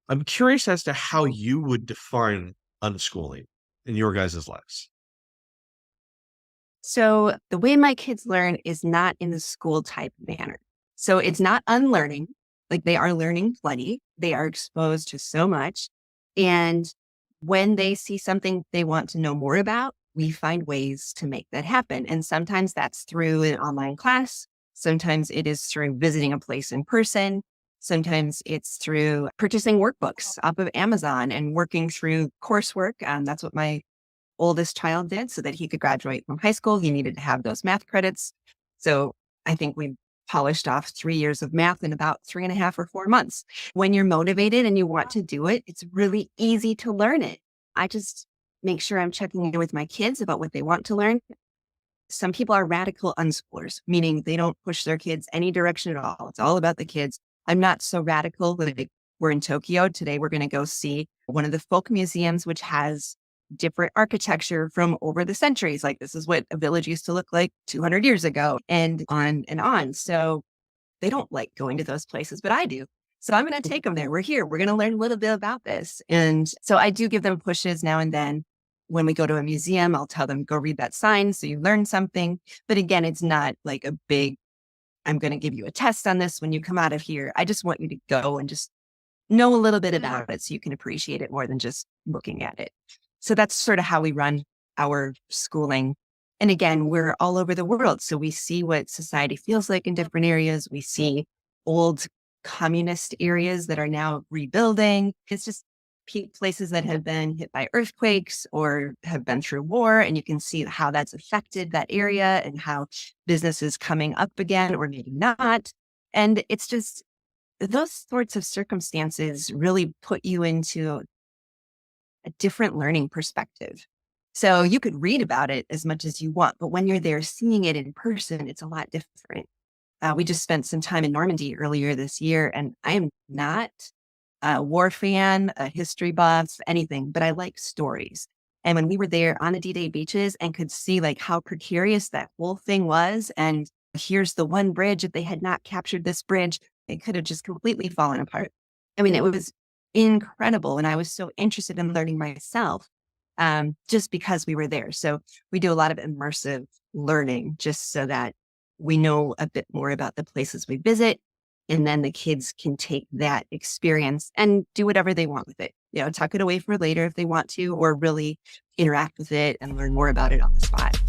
I'm curious as to how you would define unschooling in your guys' lives. So the way my kids learn is not in the school type manner. So it's not unlearning, like they are learning plenty. They are exposed to so much. And when they see something they want to know more about, we find ways to make that happen. And sometimes that's through an online class. Sometimes it is through visiting a place in person. Sometimes it's through purchasing workbooks off of Amazon and working through coursework. That's what my oldest child did so that he could graduate from high school. He needed to have those math credits. So I think we polished off 3 years of math in about 3.5 or 4 months. When you're motivated and you want to do it, it's really easy to learn it. I just make sure I'm checking in with my kids about what they want to learn. Some people are radical unschoolers, meaning they don't push their kids any direction at all. It's all about the kids. I'm not so radical. Like we're in Tokyo. Today, we're going to go see one of the folk museums, which has different architecture from over the centuries. Like this is what a village used to look like 200 years ago and on and on. So they don't like going to those places, but I do. So I'm going to take them there. We're here. We're going to learn a little bit about this. And so I do give them pushes now and then. When we go to a museum, I'll tell them, go read that sign so you learn something. But again, it's not like a big, I'm going to give you a test on this when you come out of here. I just want you to go and just know a little bit about it so you can appreciate it more than just looking at it. So that's sort of how we run our schooling. And again, we're all over the world. So we see what society feels like in different areas. We see old communist areas that are now rebuilding. It's just places that have been hit by earthquakes or have been through war. And you can see how that's affected that area and how business is coming up again or maybe not. And it's just those sorts of circumstances really put you into a different learning perspective. So you could read about it as much as you want, but when you're there seeing it in person, it's a lot different. We just spent some time in Normandy earlier this year, and I am not a war fan, a history buff, anything, but I like stories. And when we were there on the D-Day beaches and could see like how precarious that whole thing was, and here's the one bridge, if they had not captured this bridge, it could have just completely fallen apart. I mean, it was incredible. And I was so interested in learning myself just because we were there. So we do a lot of immersive learning just so that we know a bit more about the places we visit. And then the kids can take that experience and do whatever they want with it. You know, tuck it away for later if they want to, or really interact with it and learn more about it on the spot.